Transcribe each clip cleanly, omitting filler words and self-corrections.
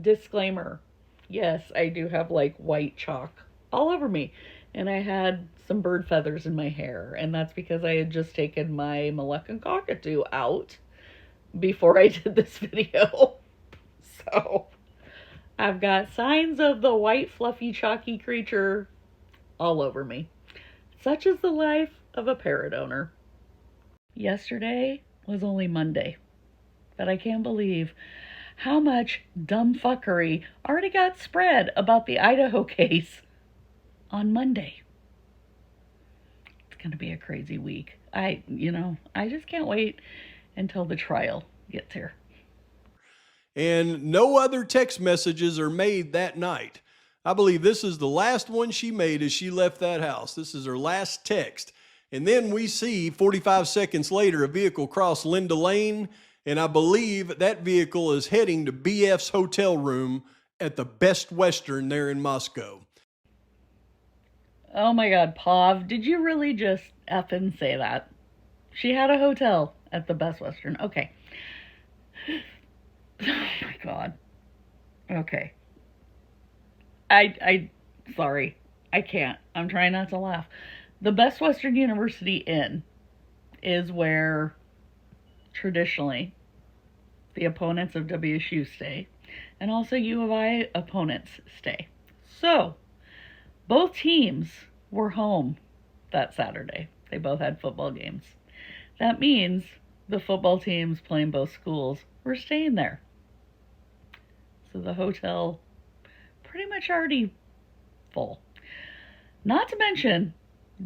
Disclaimer. Yes, I do have like white chalk all over me. And I had some bird feathers in my hair. And that's because I had just taken my Moluccan cockatoo out before I did this video. So I've got signs of the white, fluffy, chalky creature all over me. Such is the life of a parrot owner. Yesterday was only Monday, but I can't believe how much dumbfuckery already got spread about the Idaho case on Monday. It's going to be a crazy week. I just can't wait until the trial gets here. And no other text messages are made that night. I believe this is the last one she made as she left that house. This is her last text. And then we see 45 seconds later a vehicle cross Linda Lane, and I believe that vehicle is heading to BF's hotel room at the Best Western there in Moscow. Oh my God, Pav, did you really just effing say that? She had a hotel at the Best Western. Okay. Oh my God. Okay. I sorry. I can't. I'm trying not to laugh. The Best Western University Inn is where traditionally the opponents of WSU stay, and also U of I opponents stay. So, both teams were home that Saturday. They both had football games. That means the football teams playing both schools were staying there. So the hotel pretty much already full. Not to mention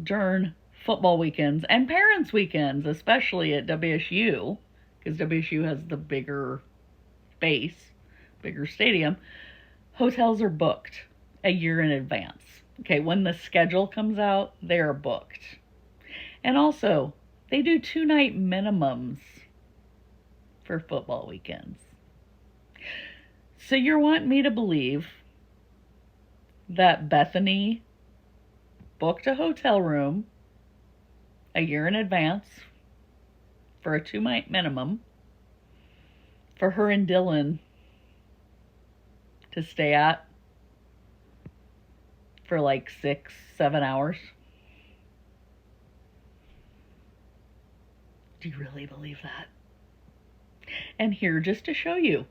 during football weekends and parents' weekends, especially at WSU, because WSU has the bigger base, bigger stadium, hotels are booked a year in advance. Okay, when the schedule comes out, they're booked. And also, they do 2-night minimums for football weekends. So you're wanting me to believe that Bethany booked a hotel room a year in advance for a 2-night minimum for her and Dylan to stay at for like 6-7 hours? Do you really believe that? And here, just to show you,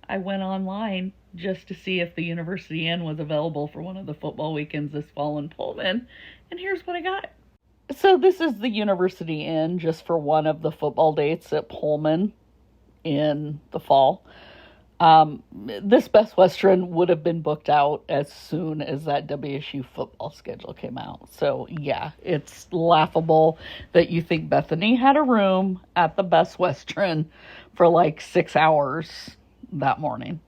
I went online just to see if the University Inn was available for one of the football weekends this fall in Pullman, and here's what I got. So this is the University Inn just for one of the football dates at Pullman in the fall. This Best Western would have been booked out as soon as that WSU football schedule came out. So yeah, it's laughable that you think Bethany had a room at the Best Western for like 6 hours that morning.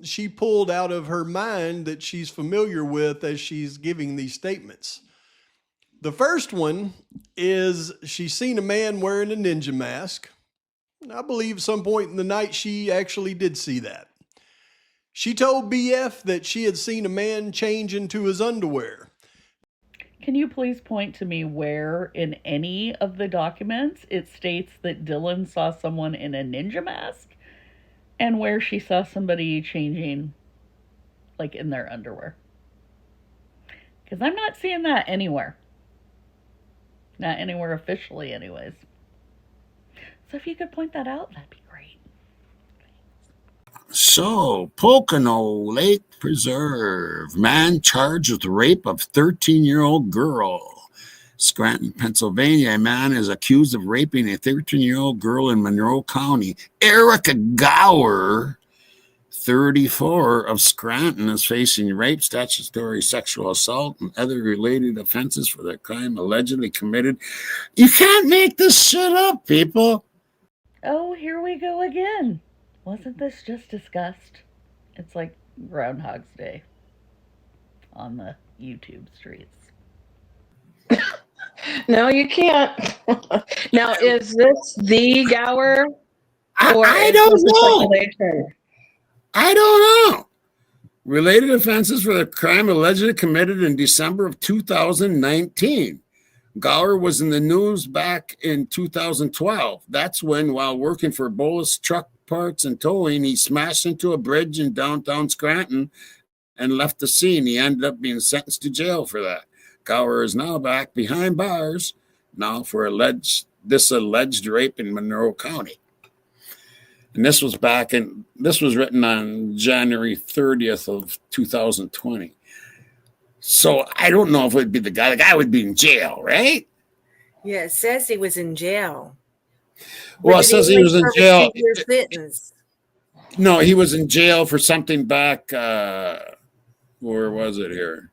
She pulled out of her mind that she's familiar with as she's giving these statements. The first one is she's seen a man wearing a ninja mask. I believe at some point in the night she actually did see that. She told BF that she had seen a man change into his underwear. Can you please point to me where in any of the documents it states that Dylan saw someone in a ninja mask and where she saw somebody changing like in their underwear? Because I'm not seeing that anywhere. Not anywhere officially anyways. So if you could point that out, that'd be great. So, Pocono Lake Preserve. Man charged with rape of 13-year-old girl. Scranton, Pennsylvania. A man is accused of raping a 13-year-old girl in Monroe County. Eric Gower, 34, of Scranton, is facing rape, statutory sexual assault, and other related offenses for the crime allegedly committed. You can't make this shit up, people. Oh, here we go again. Wasn't this just discussed? It's like Groundhog's Day on the YouTube streets. No, you can't. Now, is this the Gower? I don't know. I don't know. Related offenses for the crime allegedly committed in December of 2019. Gower was in the news back in 2012. That's when, while working for Bolus Truck Parts and Towing, he smashed into a bridge in downtown Scranton and left the scene. He ended up being sentenced to jail for that. Gower is now back behind bars now for this alleged rape in Monroe County. And this was written on January 30th of 2020. So I don't know if it would be the guy. The guy would be in jail, right? Yeah, it says he was in jail. Well, it says he was in jail. Sentence. No, he was in jail for something back. Where was it here?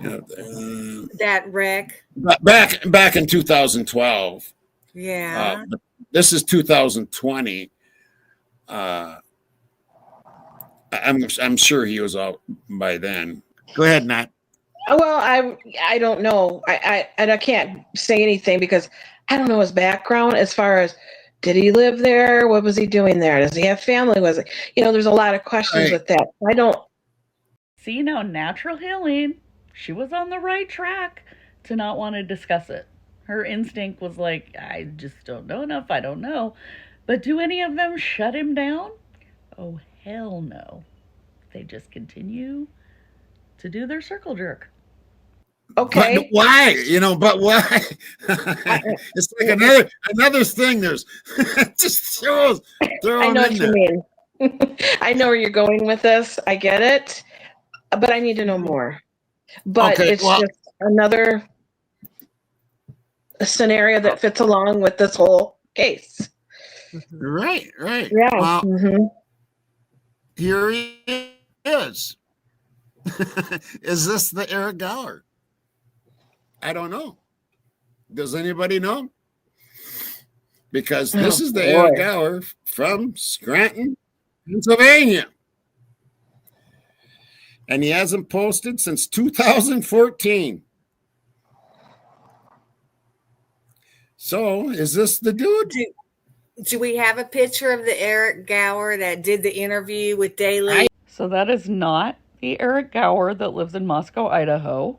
That wreck. Back in 2012. Yeah. This is 2020. I'm sure he was out by then. Go ahead, Nat. Well, I don't know. I can't say anything because I don't know his background as far as did he live there? What was he doing there? Does he have family? Was it, there's a lot of questions with that. I don't see now natural healing. She was on the right track to not want to discuss it. Her instinct was like, I just don't know enough. I don't know. But do any of them shut him down? Oh, hell no. They just continue to do their circle jerk. Okay. But why? But why? It's like another thing. There's just throw I know what you mean. I know where you're going with this. I get it. But I need to know more. But it's just another scenario that fits along with this whole case. Right. Yeah. Well, here he is. Is this the Eric Gower? I don't know. Does anybody know? Because this is the Eric Gower from Scranton, Pennsylvania. And he hasn't posted since 2014. So, is this the dude? Do we have a picture of the Eric Gower that did the interview with Daly? So that is not the Eric Gower that lives in Moscow, Idaho.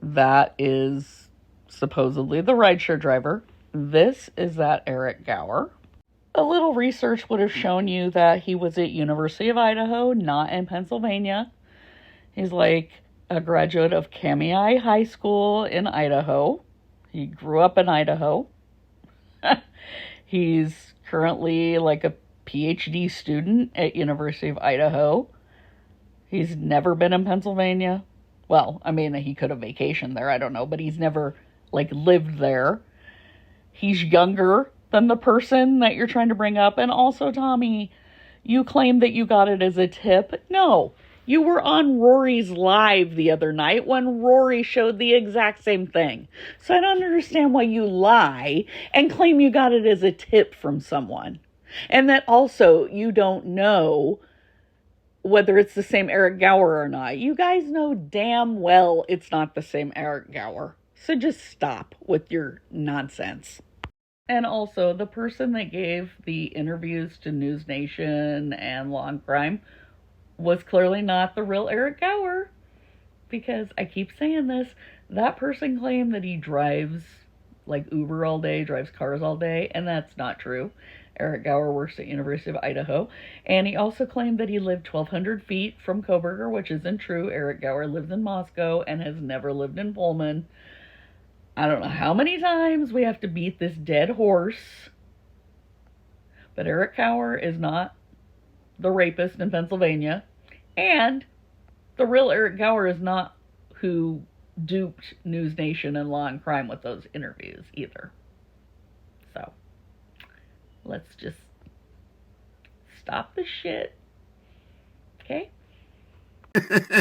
That is supposedly the rideshare driver. This is that Eric Gower. A little research would have shown you that he was at University of Idaho, not in Pennsylvania. He's like a graduate of Kamei High School in Idaho. He grew up in Idaho. He's currently like a PhD student at University of Idaho. He's never been in Pennsylvania. Well, I mean, he could have vacationed there, I don't know, but he's never lived there. He's younger than the person that you're trying to bring up. And also, Tommy, you claim that you got it as a tip. No, you were on Rory's live the other night when Rory showed the exact same thing. So I don't understand why you lie and claim you got it as a tip from someone. And that also you don't know whether it's the same Eric Gower or not. You guys know damn well it's not the same Eric Gower. So just stop with your nonsense. And also, the person that gave the interviews to News Nation and Law and Crime was clearly not the real Eric Gower. Because I keep saying this, that person claimed that he drives Uber all day, drives cars all day, and that's not true. Eric Gower works at University of Idaho, and he also claimed that he lived 1,200 feet from Coburger, which isn't true. Eric Gower lives in Moscow and has never lived in Pullman. I don't know how many times we have to beat this dead horse, but Eric Gower is not the rapist in Pennsylvania, and the real Eric Gower is not who duped News Nation and Law and Crime with those interviews either. So, let's just stop the shit. Okay?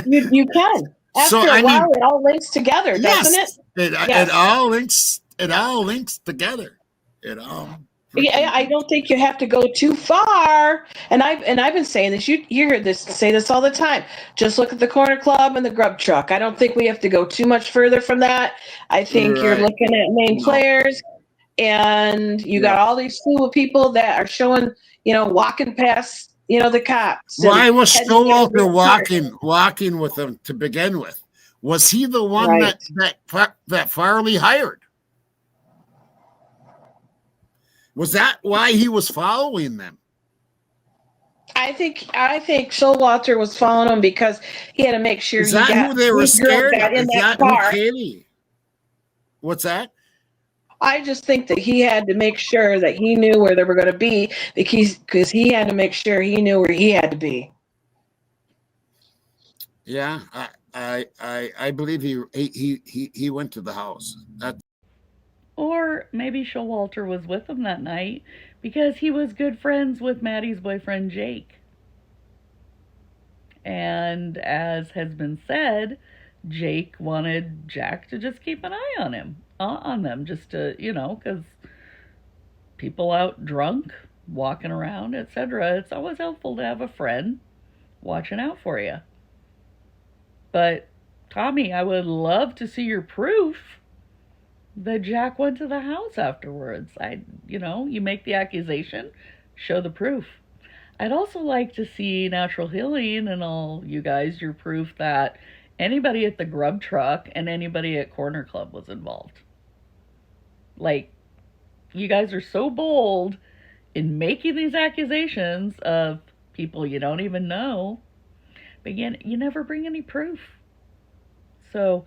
You can. After a while, it all links together, doesn't it? It all links. It all links together. It all. Yeah, I don't think you have to go too far. And I've been saying this. You hear this say this all the time. Just look at the corner club and the grub truck. I don't think we have to go too much further from that. I think you're looking at main players, and you got all these slew of people that are showing, walking past, the cops. Why was Stowalker walking with them to begin with? Was he the one Right. that Farley hired? Was that why he was following them? I think Showalter was following him because he had to make sure Is that who they were these girls scared got of? in Is that that who car. Katie? What's that? I just think that he had to make sure that he knew where they were going to be because he had to make sure he knew where he had to be. Yeah, I believe he went to the house. Or maybe Showalter was with him that night because he was good friends with Maddie's boyfriend Jake. And as has been said, Jake wanted Jack to just keep an eye on him, on them, just to, because people out drunk, walking around, etc. It's always helpful to have a friend watching out for you. But Tommy, I would love to see your proof that Jack went to the house afterwards. You make the accusation, show the proof. I'd also like to see Natural Healing and all you guys, your proof that anybody at the grub truck and anybody at Corner Club was involved. Like, you guys are so bold in making these accusations of people you don't even know, but you never bring any proof. So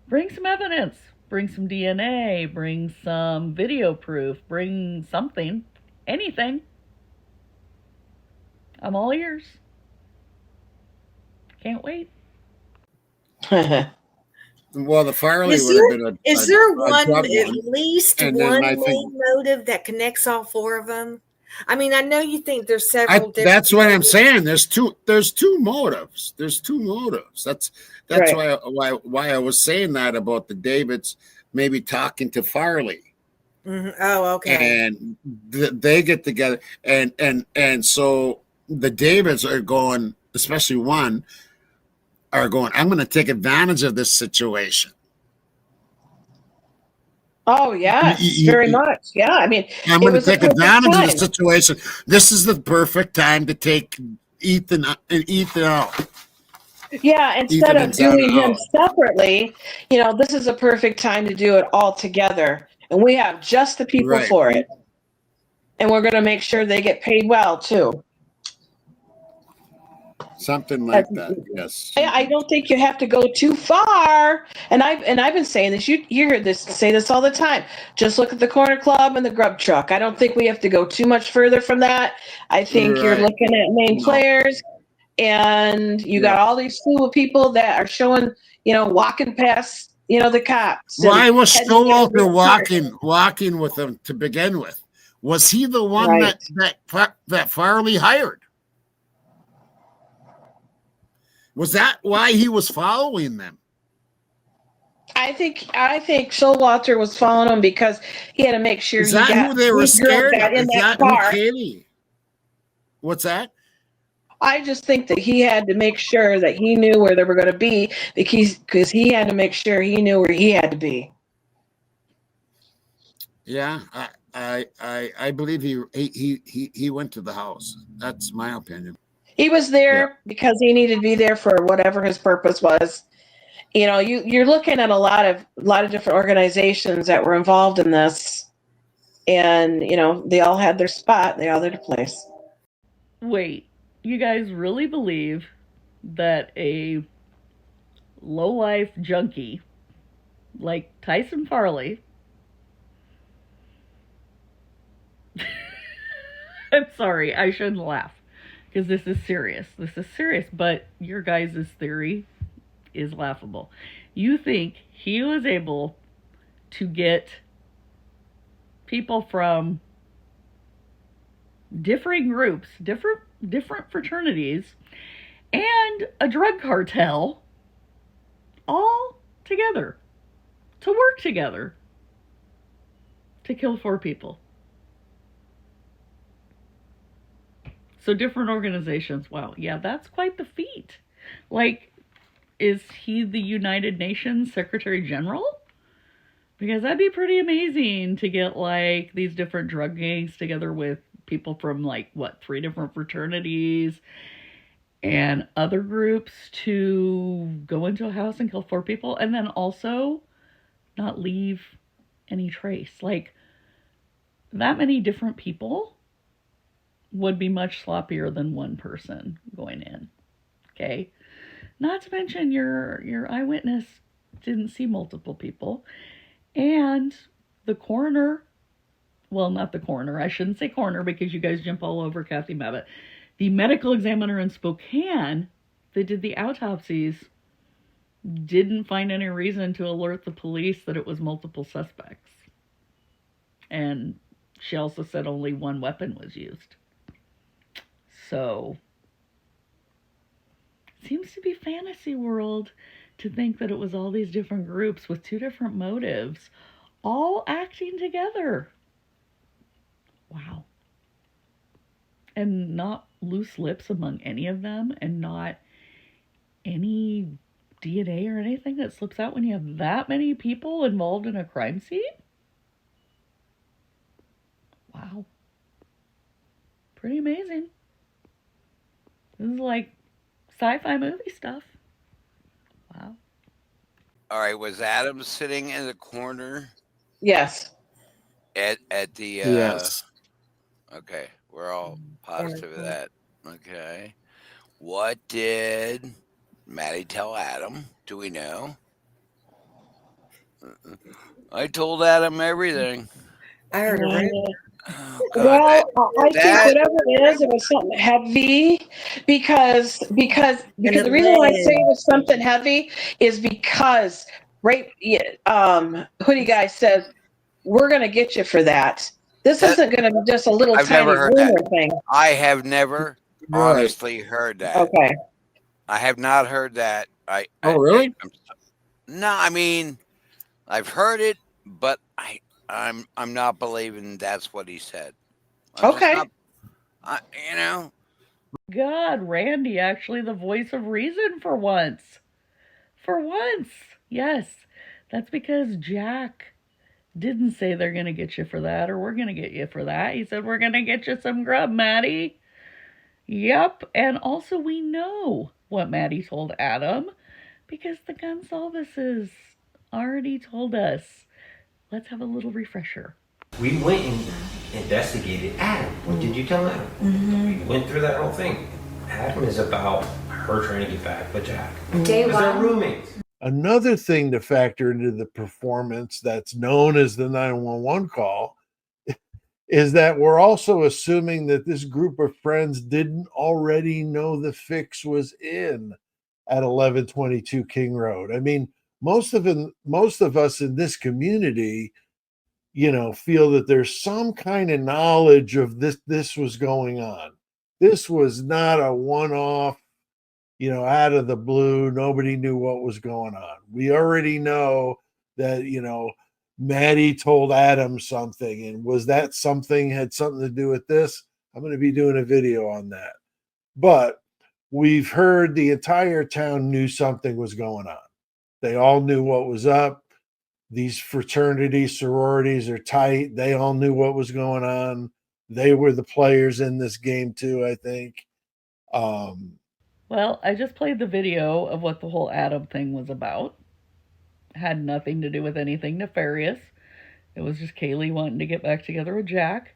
bring some evidence, bring some DNA, bring some video proof, bring something, anything. I'm all ears. Can't wait. Well, the Farley Is would have been is there a one, drug at one, least and one then I think main motive that connects all four of them? I mean, I know you think there's several different. that's what I'm saying. There's two motives. There's two motives. That's Right. why I was saying that about the Davids maybe talking to Farley. Oh, okay. And they get together, and so the Davids are going, especially one, are going, I'm going to take advantage of this situation. Oh yes, very much. Yeah, I mean, I'm it going to was a take perfect advantage of the time. situation. This is the perfect time to take Ethan out. Yeah, instead Ethan of and Santa doing him out. separately, this is a perfect time to do it all together. And we have just the people Right. for it. And we're going to make sure they get paid well too. Something like that. Yes. I don't think you have to go too far. And I've been saying this. You hear this say this all the time. Just look at the corner club and the grub truck. I don't think we have to go too much further from that. I think you're Right. looking at main No. players, and you got all these fool people that are showing, walking past, the cops. Why was Showalter Walter walking with them to begin with? Was he the one Right. that Farley hired? Was that why he was following them? I think Showalter was following him because he had to make sure Is that who they were these girls scared got of? in Is that that who car. Katie? What's that? I just think that he had to make sure that he knew where they were going to be because he had to make sure he knew where he had to be. Yeah, I believe he went to the house. That's my opinion. He was there because he needed to be there for whatever his purpose was. You're looking at a lot of different organizations that were involved in this, and they all had their spot, they all had their place. Wait, you guys really believe that a low-life junkie like Tyson Farley I'm sorry, I shouldn't laugh because this is serious. This is serious, but your guys' theory is laughable. You think he was able to get people from differing groups, different fraternities, and a drug cartel all together to work together to kill 4 people. So different organizations. Wow, yeah, that's quite the feat. Like, is he the United Nations Secretary General? Because that'd be pretty amazing to get like these different drug gangs together with people from like 3 different fraternities and other groups to go into a house and kill 4 people and then also not leave any trace. Like, that many different people would be much sloppier than one person going in. Okay? Not to mention your eyewitness didn't see multiple people. And the coroner, well, not the coroner, I shouldn't say coroner because you guys jump all over Kathy Mabbitt. The medical examiner in Spokane that did the autopsies didn't find any reason to alert the police that it was multiple suspects. And she also said only one weapon was used. So, it seems to be fantasy world to think that it was all these different groups with 2 different motives all acting together. Wow. And not loose lips among any of them, and not any DNA or anything that slips out when you have that many people involved in a crime scene? Wow. Pretty amazing. This is like sci-fi movie stuff. Wow. All right, was Adam sitting in the corner Yes. at the Yes. Okay, we're all positive of that. Okay. What did Maddie tell Adam? Do we know? I told Adam everything. I heard a rumor. Oh, God, Well, I think that- whatever it was something heavy because the reason why I say it was something heavy is because Hoodie Guy says we're going to get you for that. This isn't going to be just a little I've tiny never heard rumor that. thing. I have never honestly heard that. Okay. I have not heard that. Oh, really? No, I mean, I've heard it, but I'm not believing that's what he said. Okay. You know. God, Randy, actually the voice of reason for once. For once. Yes. That's because Jack didn't say they're going to get you for that or we're going to get you for that. He said, we're going to get you some grub, Maddie. Yep. And also we know what Maddie told Adam because the Gonsalveses already told us. Let's have a little refresher. We went and investigated Adam. What did you tell Adam? We went through that whole thing. Adam is about her trying to get back with Jack. Day Because they're one. roommates. Another thing to factor into the performance that's known as the 911 call is that we're also assuming that this group of friends didn't already know the fix was in at 1122 King Road. I mean, most of us in this community, feel that there's some kind of knowledge of this was going on. This was not a one-off, out of the blue. Nobody knew what was going on. We already know that, Maddie told Adam something, and was that something had something to do with this? I'm going to be doing a video on that. But we've heard the entire town knew something was going on. They all knew what was up. These fraternities, sororities are tight. They all knew what was going on. They were the players in this game too, I think. Well, I just played the video of what the whole Adam thing was about. Had nothing to do with anything nefarious. It was just Kaylee wanting to get back together with Jack.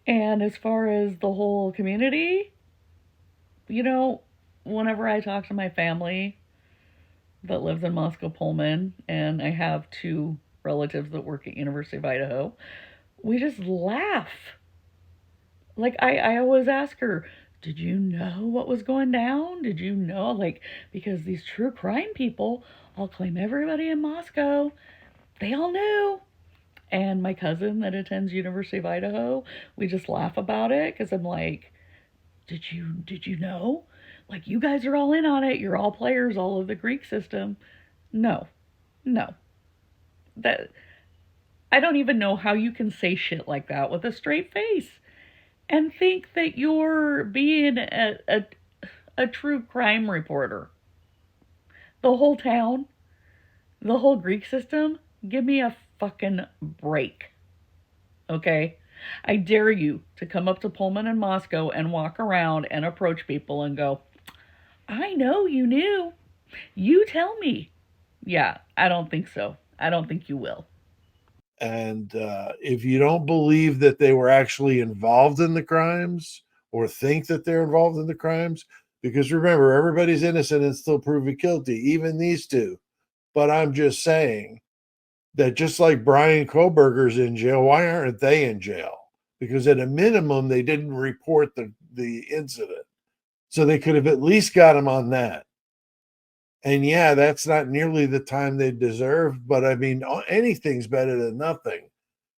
And as far as the whole community, whenever I talk to my family that lives in Moscow, Pullman, and I have 2 relatives that work at University of Idaho, we just laugh. Like, I always ask her, did you know what was going down? Did you know? Like, because these true crime people all claim everybody in Moscow, they all knew. And my cousin that attends University of Idaho, we just laugh about it because I'm like, did you know? Like, you guys are all in on it. You're all players, all of the Greek system. No. That, I don't even know how you can say shit like that with a straight face and think that you're being a true crime reporter. The whole town, the whole Greek system, give me a fucking break. Okay? I dare you to come up to Pullman and Moscow and walk around and approach people and go, I know you knew. You tell me. Yeah, I don't think so. I don't think you will. And if you don't believe that they were actually involved in the crimes or think that they're involved in the crimes, because remember, everybody's innocent and still proven guilty, even these two. But I'm just saying that just like Brian Koberger's in jail, why aren't they in jail? Because at a minimum, they didn't report the incident. So they could have at least got him on that. And yeah, that's not nearly the time they deserve, but I mean, anything's better than nothing.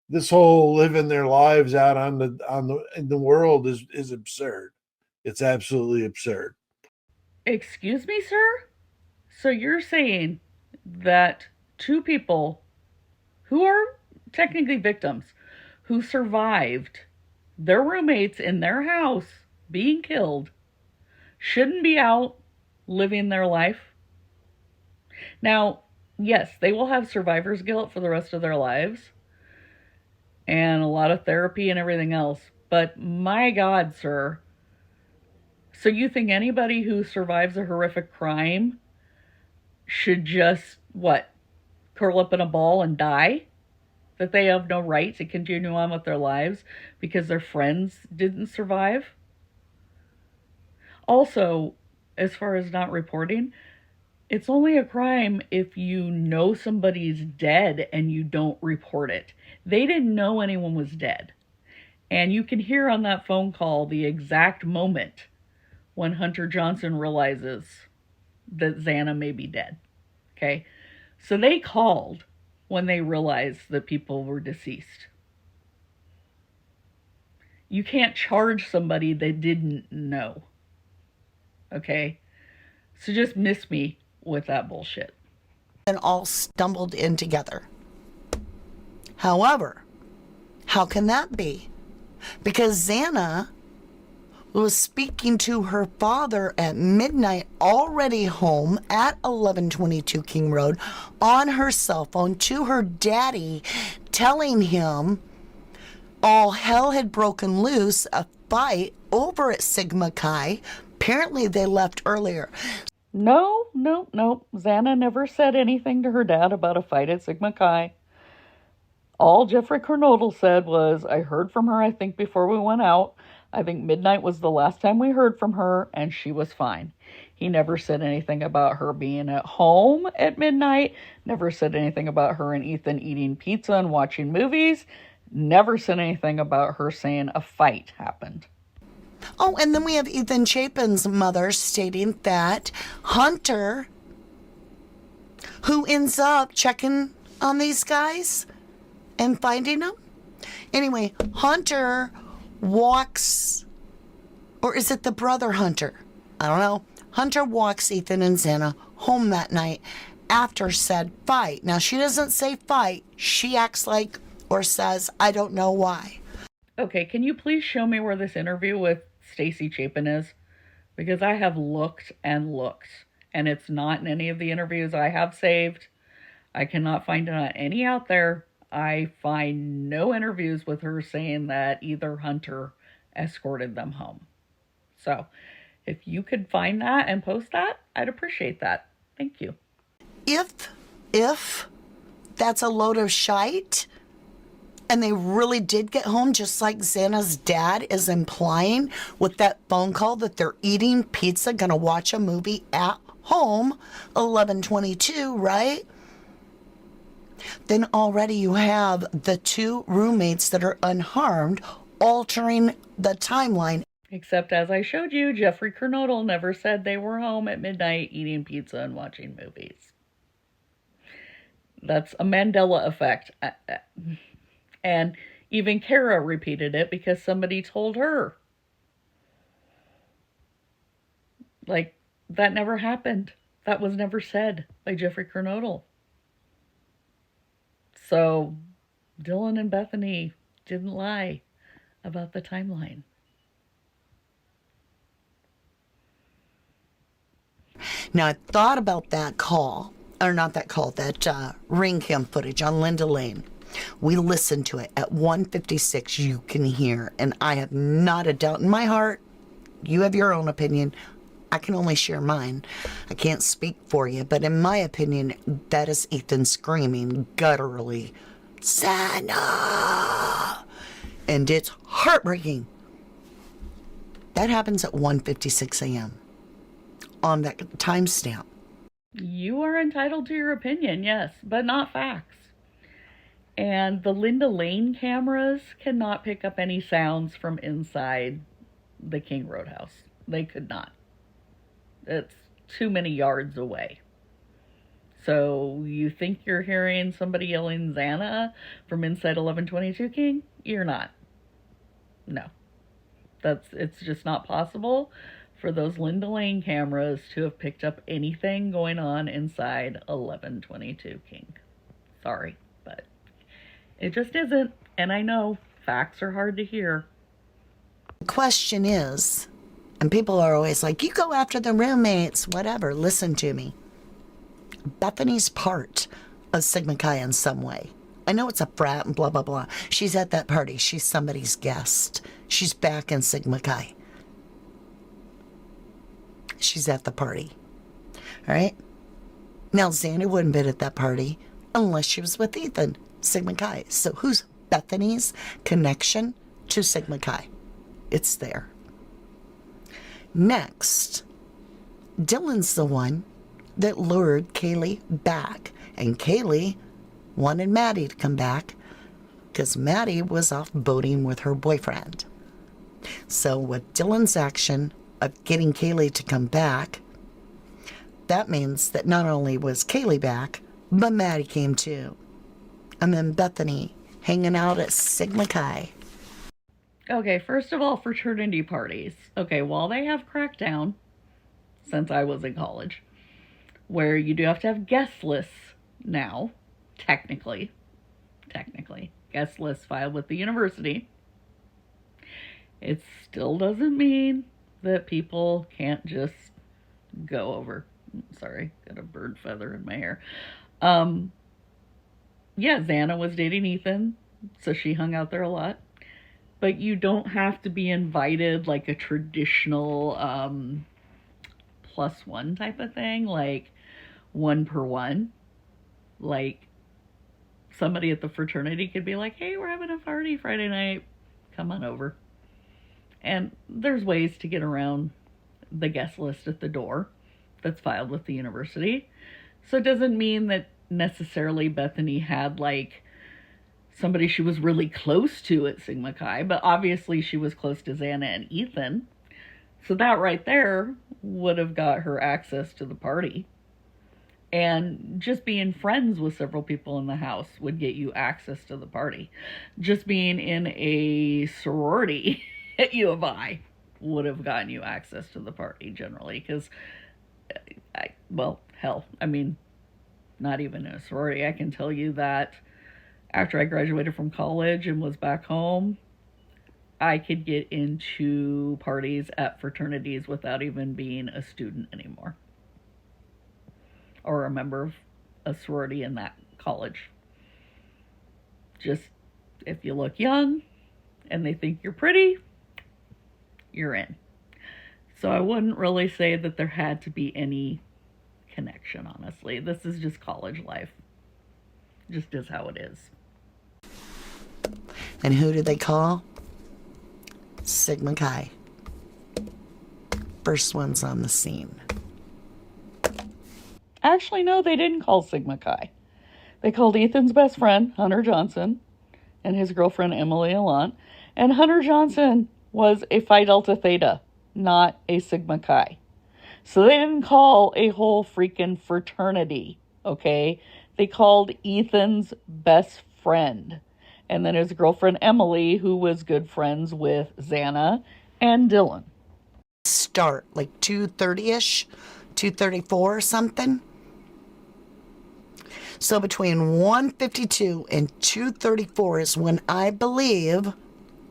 This whole living their lives out in the world is absurd. It's absolutely absurd. Excuse me, sir? So you're saying that two people who are technically victims who survived their roommates in their house being killed shouldn't be out living their life? Now, yes, they will have survivor's guilt for the rest of their lives and a lot of therapy and everything else. But my God, sir. So you think anybody who survives a horrific crime should just, what, curl up in a ball and die? That they have no right to continue on with their lives because their friends didn't survive? Also, as far as not reporting, it's only a crime if you know somebody's dead and you don't report it. They didn't know anyone was dead. And you can hear on that phone call the exact moment when Hunter Johnson realizes that Xana may be dead. Okay? So they called when they realized that people were deceased. You can't charge somebody that didn't know. Okay? So just miss me with that bullshit. And all stumbled in together. However, how can that be? Because Xana was speaking to her father at midnight, already home at 1122 King Road, on her cell phone to her daddy, telling him all hell had broken loose, a fight over at Sigma Chi. Apparently they left earlier. No. Xana never said anything to her dad about a fight at Sigma Chi. All Jeffrey Kernodle said was, I heard from her, I think, before we went out. I think midnight was the last time we heard from her, and she was fine. He never said anything about her being at home at midnight. Never said anything about her and Ethan eating pizza and watching movies. Never said anything about her saying a fight happened. Oh, and then we have Ethan Chapin's mother stating that Hunter, who ends up checking on these guys and finding them. Anyway, Hunter walks, or is it the brother Hunter? I don't know. Hunter walks Ethan and Xana home that night after said fight. Now, she doesn't say fight. She acts like or says, I don't know why. Okay, can you please show me where this interview with Stacy Chapin is? Because I have looked and looked, and it's not in any of the interviews I have saved. I cannot find it on any out there. I find no interviews with her saying that either Hunter escorted them home. So, if you could find that and post that, I'd appreciate that. Thank you. If that's a load of shite, and they really did get home, just like Xana's dad is implying with that phone call that they're eating pizza, gonna watch a movie at home, 11:22, right? Then already you have the two roommates that are unharmed, altering the timeline. Except as I showed you, Jeffrey Kernodle never said they were home at midnight eating pizza and watching movies. That's a Mandela effect. And even Kara repeated it because somebody told her. Like, that never happened. That was never said by Jeffrey Kernodle. So, Dylan and Bethany didn't lie about the timeline. Now, I thought about that call, or not that call, that ring cam footage on Linda Lane. We listened to it at 1:56. You can hear, and I have not a doubt in my heart. You have your own opinion. I can only share mine. I can't speak for you, but in my opinion, that is Ethan screaming gutturally, Santa! And it's heartbreaking. That happens at 1:56 a.m. on that timestamp. You are entitled to your opinion, yes, but not facts. And the Linda Lane cameras cannot pick up any sounds from inside the King Roadhouse. They could not. It's too many yards away. So you think you're hearing somebody yelling Xana from inside 1122 King? You're not. No. It's just not possible for those Linda Lane cameras to have picked up anything going on inside 1122 King. Sorry, but it just isn't. And I know facts are hard to hear. The question is, and people are always like, you go after the roommates, whatever. Listen to me. Bethany's part of Sigma Chi in some way. I know it's a frat and blah, blah, blah. She's at that party. She's somebody's guest. She's back in Sigma Chi. She's at the party. All right? Now, Xana wouldn't have been at that party unless she was with Ethan, Sigma Chi. So who's Bethany's connection to Sigma Chi? It's there. Next, Dylan's the one that lured Kaylee back. And Kaylee wanted Maddie to come back because Maddie was off boating with her boyfriend. So with Dylan's action of getting Kaylee to come back, that means that not only was Kaylee back, but Maddie came too. And then Bethany hanging out at Sigma Chi. Okay, first of all, fraternity parties. Okay, while they have cracked down, since I was in college, where you do have to have guest lists now, technically, guest lists filed with the university, it still doesn't mean that people can't just go over. Sorry, got a bird feather in my hair. Yeah, Xana was dating Ethan, so she hung out there a lot. But you don't have to be invited like a traditional +1 type of thing, like 1 per 1. Like somebody at the fraternity could be like, hey, we're having a party Friday night, come on over. And there's ways to get around the guest list at the door that's filed with the university. So it doesn't mean that necessarily Bethany had like somebody she was really close to at Sigma Chi, but obviously she was close to Xana and Ethan. So that right there would have got her access to the party. And just being friends with several people in the house would get you access to the party. Just being in a sorority at U of I would have gotten you access to the party generally. Because, well, hell, I mean, not even in a sorority. I can tell you that after I graduated from college and was back home, I could get into parties at fraternities without even being a student anymore. Or a member of a sorority in that college. Just, if you look young and they think you're pretty, you're in. So I wouldn't really say that there had to be any connection, honestly. This is just college life. Just is how it is. And who did they call? Sigma Chi. First ones on the scene. Actually, no, they didn't call Sigma Chi. They called Ethan's best friend, Hunter Johnson, and his girlfriend, Emily Allant. And Hunter Johnson was a Phi Delta Theta, not a Sigma Chi. So they didn't call a whole freaking fraternity, okay? They called Ethan's best friend. And then his girlfriend, Emily, who was good friends with Xana and Dylan. Start, like 2:30-ish, 2:34 or something. So between 1:52 and 2:34 is when I believe,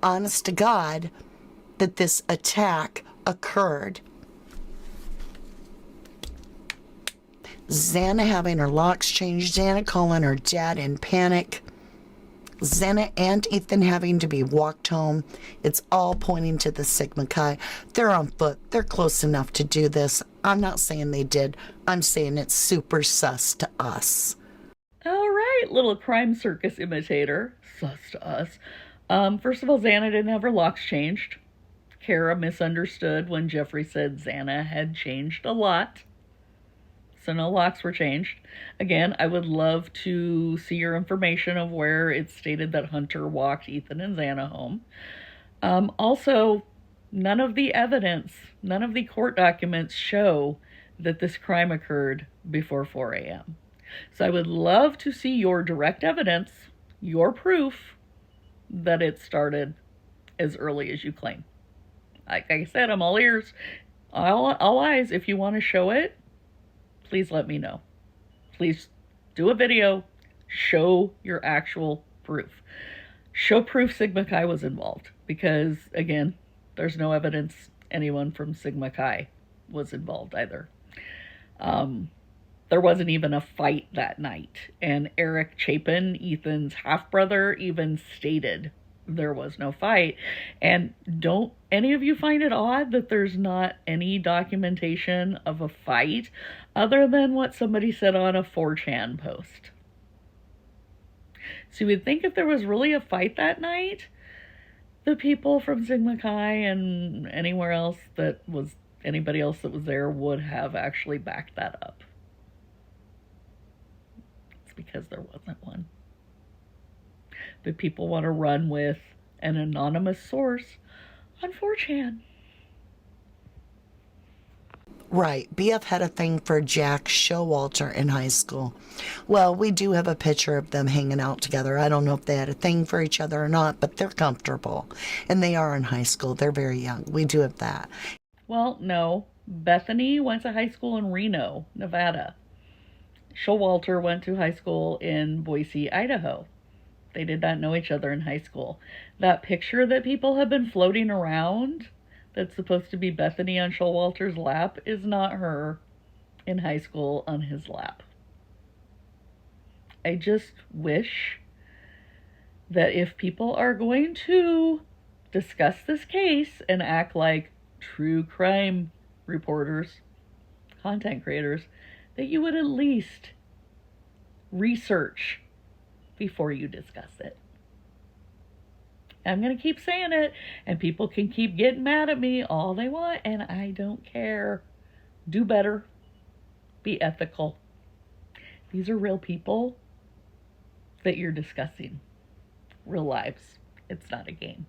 honest to God, that this attack occurred. Xana having her locks changed, Xana calling her dad in panic, Xana and Ethan having to be walked home, it's all pointing to the Sigma Chi. They're on foot. They're close enough to do this. I'm not saying they did. I'm saying it's super sus to us. All right, little crime circus imitator. Sus to us. First of all, Xana didn't have her locks changed. Kara misunderstood when Jeffrey said Xana had changed a lot. So no locks were changed. Again, I would love to see your information of where it stated that Hunter walked Ethan and Xana home. Also, none of the evidence, none of the court documents show that this crime occurred before 4 a.m. So I would love to see your direct evidence, your proof that it started as early as you claim. Like I said, I'm all ears, all eyes. If you want to show it, please let me know. Please do a video, show your actual proof. Show proof Sigma Chi was involved, because again, there's no evidence anyone from Sigma Chi was involved either. There wasn't even a fight that night, and Eric Chapin, Ethan's half-brother, even stated there was no fight. And don't any of you find it odd that there's not any documentation of a fight other than what somebody said on a 4chan post? So you would think if there was really a fight that night, the people from Sigma Chi and anybody else that was there would have actually backed that up. It's because there wasn't one. But people want to run with an anonymous source on 4chan. Right. BF had a thing for Jack Showalter in high school. Well, we do have a picture of them hanging out together. I don't know if they had a thing for each other or not, but they're comfortable. And they are in high school. They're very young. We do have that. Well, no. Bethany went to high school in Reno, Nevada. Showalter went to high school in Boise, Idaho. They did not know each other in high school. That picture that people have been floating around that's supposed to be Bethany on Showalter's lap is not her in high school on his lap. I just wish that if people are going to discuss this case and act like true crime reporters, content creators, that you would at least research before you discuss it. I'm going to keep saying it, and people can keep getting mad at me all they want, and I don't care. Do better. Be ethical. These are real people that you're discussing. Real lives. It's not a game.